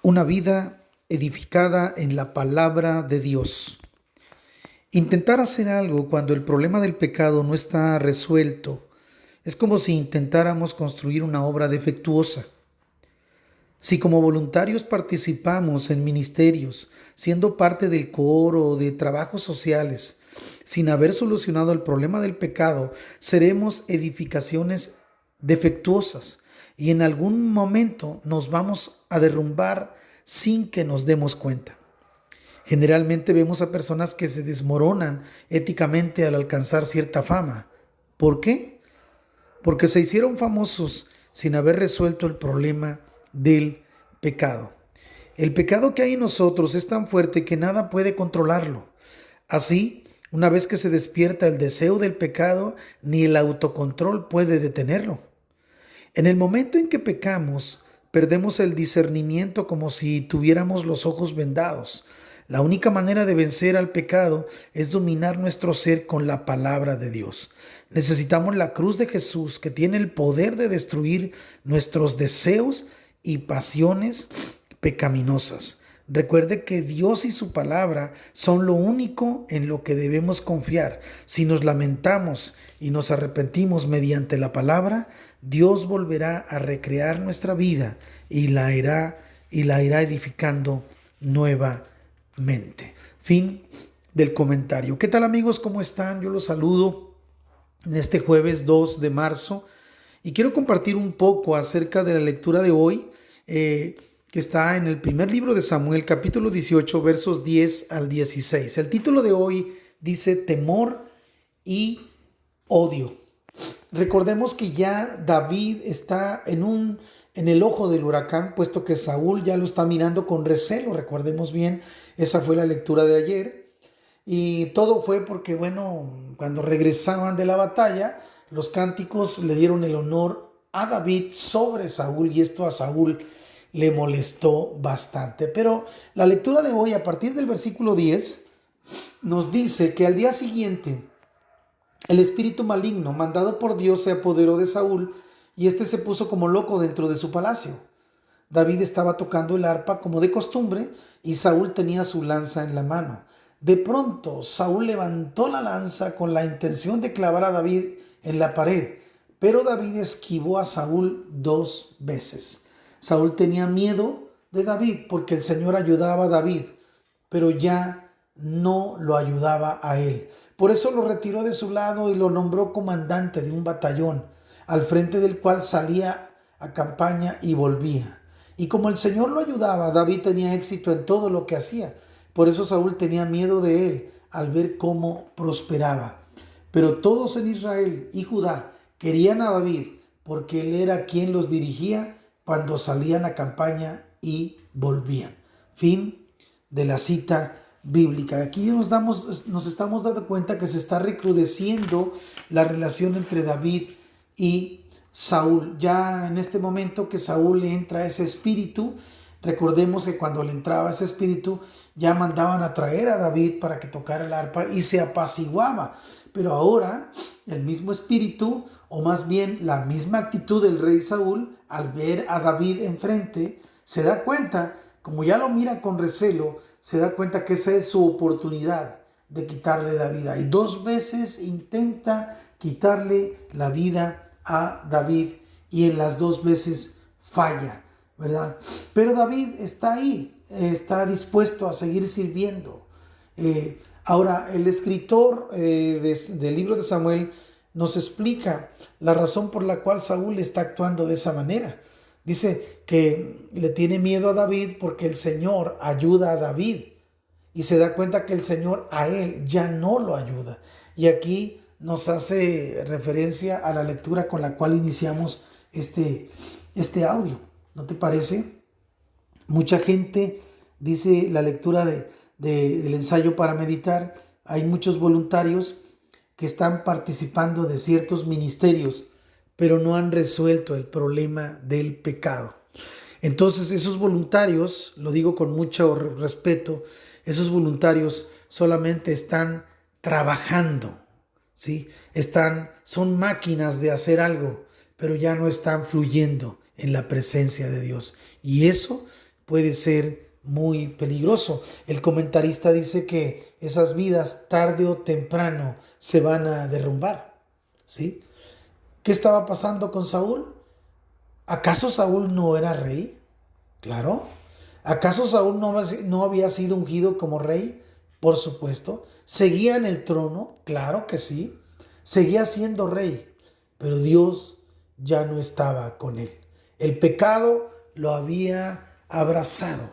Una vida edificada en la palabra de Dios. Intentar hacer algo cuando el problema del pecado no está resuelto es como si intentáramos construir una obra defectuosa. Si como voluntarios participamos en ministerios, siendo parte del coro o de trabajos sociales, sin haber solucionado el problema del pecado, seremos edificaciones defectuosas y en algún momento nos vamos a derrumbar sin que nos demos cuenta. Generalmente vemos a personas que se desmoronan éticamente al alcanzar cierta fama. ¿Por qué? Porque se hicieron famosos sin haber resuelto el problema del pecado. El pecado que hay en nosotros es tan fuerte que nada puede controlarlo. Así, una vez que se despierta el deseo del pecado, ni el autocontrol puede detenerlo. En el momento en que pecamos, perdemos el discernimiento como si tuviéramos los ojos vendados. La única manera de vencer al pecado es dominar nuestro ser con la palabra de Dios. Necesitamos la cruz de Jesús que tiene el poder de destruir nuestros deseos y pasiones pecaminosas. Recuerde que Dios y su palabra son lo único en lo que debemos confiar. Si nos lamentamos y nos arrepentimos mediante la palabra, Dios volverá a recrear nuestra vida y la irá edificando nuevamente. Fin del comentario. ¿Qué tal, amigos? ¿Cómo están? Yo los saludo en este jueves 2 de marzo y quiero compartir un poco acerca de la lectura de hoy, que está en el primer libro de Samuel, capítulo 18, versos 10 al 16. El título de hoy dice temor y odio. Recordemos que ya David está en el ojo del huracán, puesto que Saúl ya lo está mirando con recelo. Recordemos bien, esa fue la lectura de ayer. Y todo fue porque, bueno, cuando regresaban de la batalla, los cánticos le dieron el honor a David sobre Saúl y esto a Saúl le molestó bastante. Pero la lectura de hoy, a partir del versículo 10, nos dice que al día siguiente el espíritu maligno mandado por Dios se apoderó de Saúl y éste se puso como loco dentro de su palacio. David estaba tocando el arpa como de costumbre y Saúl tenía su lanza en la mano. De pronto Saúl levantó la lanza con la intención de clavar a David en la pared, pero David esquivó a Saúl 2 veces. Saúl tenía miedo de David porque el Señor ayudaba a David, pero ya no lo ayudaba a él. Por eso lo retiró de su lado y lo nombró comandante de un batallón, al frente del cual salía a campaña y volvía. Y como el Señor lo ayudaba, David tenía éxito en todo lo que hacía. Por eso Saúl tenía miedo de él al ver cómo prosperaba. Pero todos en Israel y Judá querían a David porque él era quien los dirigía cuando salían a campaña y volvían. Fin de la cita bíblica. Aquí nos estamos dando cuenta que se está recrudeciendo la relación entre David y Saúl. Ya en este momento que Saúl le entra ese espíritu, recordemos que cuando le entraba ese espíritu ya mandaban a traer a David para que tocara el arpa y se apaciguaba. Pero ahora el mismo espíritu, o más bien la misma actitud del rey Saúl, al ver a David enfrente, se da cuenta, como ya lo mira con recelo, se da cuenta que esa es su oportunidad de quitarle la vida. Y 2 veces intenta quitarle la vida a David y en las 2 veces falla, ¿verdad? Pero David está ahí, está dispuesto a seguir sirviendo. Ahora, el escritor del libro de Samuel nos explica la razón por la cual Saúl está actuando de esa manera. Dice que le tiene miedo a David porque el Señor ayuda a David y se da cuenta que el Señor a él ya no lo ayuda. Y aquí nos hace referencia a la lectura con la cual iniciamos este audio. ¿No te parece? Mucha gente dice la lectura del ensayo para meditar. Hay muchos voluntarios que están participando de ciertos ministerios, pero no han resuelto el problema del pecado. Entonces esos voluntarios, lo digo con mucho respeto, esos voluntarios solamente están trabajando, ¿sí? Son máquinas de hacer algo, pero ya no están fluyendo en la presencia de Dios. Y eso puede ser muy peligroso. El comentarista dice que esas vidas tarde o temprano se van a derrumbar, ¿sí? ¿Qué estaba pasando con Saúl? ¿Acaso Saúl no era rey? Claro. ¿Acaso Saúl no había sido ungido como rey? Por supuesto. ¿Seguía en el trono? Claro que sí. Seguía siendo rey, pero Dios ya no estaba con él. El pecado lo había abrazado,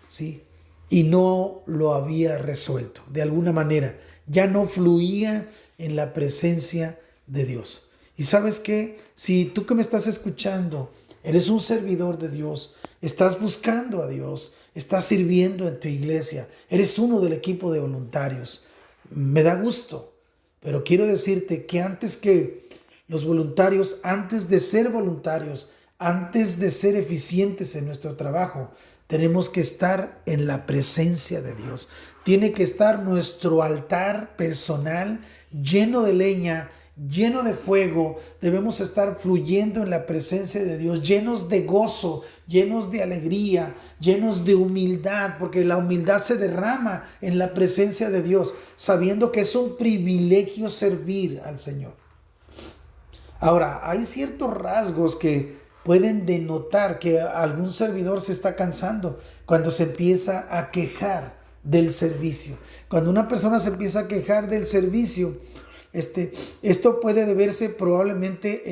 ¿sí? Y no lo había resuelto. De alguna manera, ya no fluía en la presencia de Dios. ¿Y sabes qué? Si tú que me estás escuchando eres un servidor de Dios, estás buscando a Dios, estás sirviendo en tu iglesia, eres uno del equipo de voluntarios, me da gusto, pero quiero decirte que antes que los voluntarios, antes de ser voluntarios, antes de ser eficientes en nuestro trabajo, tenemos que estar en la presencia de Dios. Tiene que estar nuestro altar personal lleno de leña, lleno de fuego. Debemos estar fluyendo en la presencia de Dios, llenos de gozo, llenos de alegría, llenos de humildad, porque la humildad se derrama en la presencia de Dios, sabiendo que es un privilegio servir al Señor. Ahora, hay ciertos rasgos que pueden denotar que algún servidor se está cansando cuando se empieza a quejar del servicio. Cuando una persona se empieza a quejar del servicio, esto puede deberse probablemente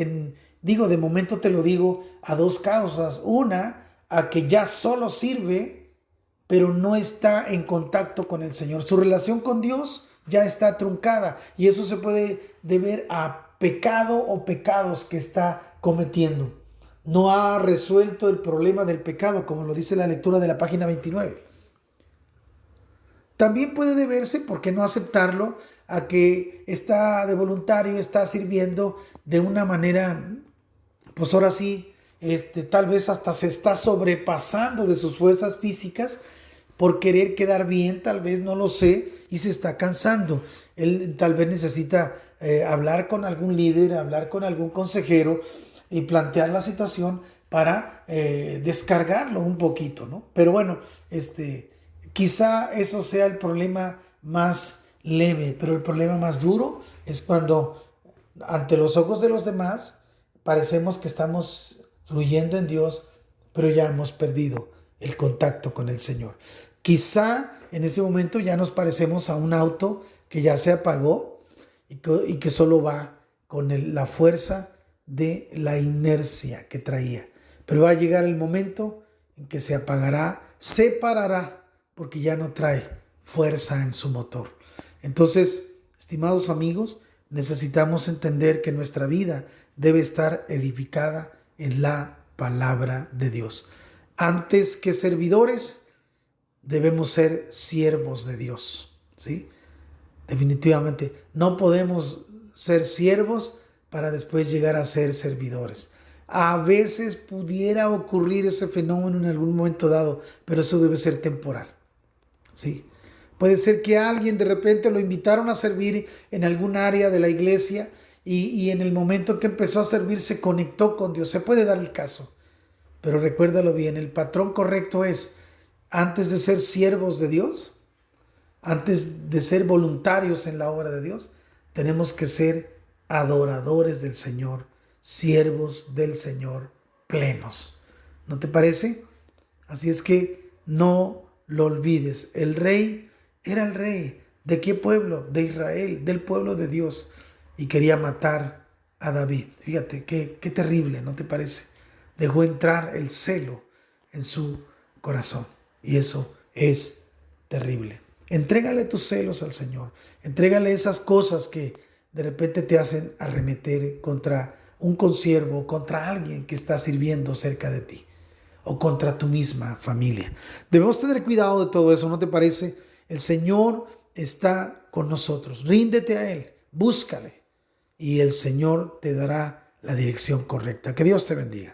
de momento te lo digo, a dos causas. Una, a que ya solo sirve, pero no está en contacto con el Señor. Su relación con Dios ya está truncada y eso se puede deber a pecado o pecados que está cometiendo. No ha resuelto el problema del pecado, como lo dice la lectura de la página 29. También puede deberse, ¿por qué no aceptarlo?, a que está de voluntario, está sirviendo de una manera, pues ahora sí, tal vez hasta se está sobrepasando de sus fuerzas físicas por querer quedar bien, tal vez, no lo sé, y se está cansando. Él tal vez necesita hablar con algún líder, hablar con algún consejero y plantear la situación para descargarlo un poquito, ¿no? Pero bueno, quizá eso sea el problema más leve, pero el problema más duro es cuando ante los ojos de los demás parecemos que estamos fluyendo en Dios, pero ya hemos perdido el contacto con el Señor. Quizá en ese momento ya nos parecemos a un auto que ya se apagó y que solo va con la fuerza de la inercia que traía. Pero va a llegar el momento en que se apagará, se parará, porque ya no trae fuerza en su motor. Entonces, estimados amigos, necesitamos entender que nuestra vida debe estar edificada en la palabra de Dios. Antes que servidores, debemos ser siervos de Dios, ¿sí? Definitivamente, no podemos ser siervos para después llegar a ser servidores. A veces pudiera ocurrir ese fenómeno en algún momento dado, pero eso debe ser temporal, ¿sí? Puede ser que alguien de repente lo invitaron a servir en algún área de la iglesia y en el momento que empezó a servir se conectó con Dios. Se puede dar el caso, pero recuérdalo bien, el patrón correcto es, antes de ser siervos de Dios, antes de ser voluntarios en la obra de Dios, tenemos que ser adoradores del Señor, siervos del Señor plenos. ¿No te parece? Así es que no lo olvides. El rey era el rey. ¿De qué pueblo? De Israel, del pueblo de Dios. Y quería matar a David. Fíjate, qué terrible, ¿no te parece? Dejó entrar el celo en su corazón. Y eso es terrible. Entrégale tus celos al Señor. Entrégale esas cosas que de repente te hacen arremeter contra un consiervo, contra alguien que está sirviendo cerca de ti o contra tu misma familia. Debemos tener cuidado de todo eso, ¿no te parece? El Señor está con nosotros. Ríndete a Él, búscale y el Señor te dará la dirección correcta. Que Dios te bendiga.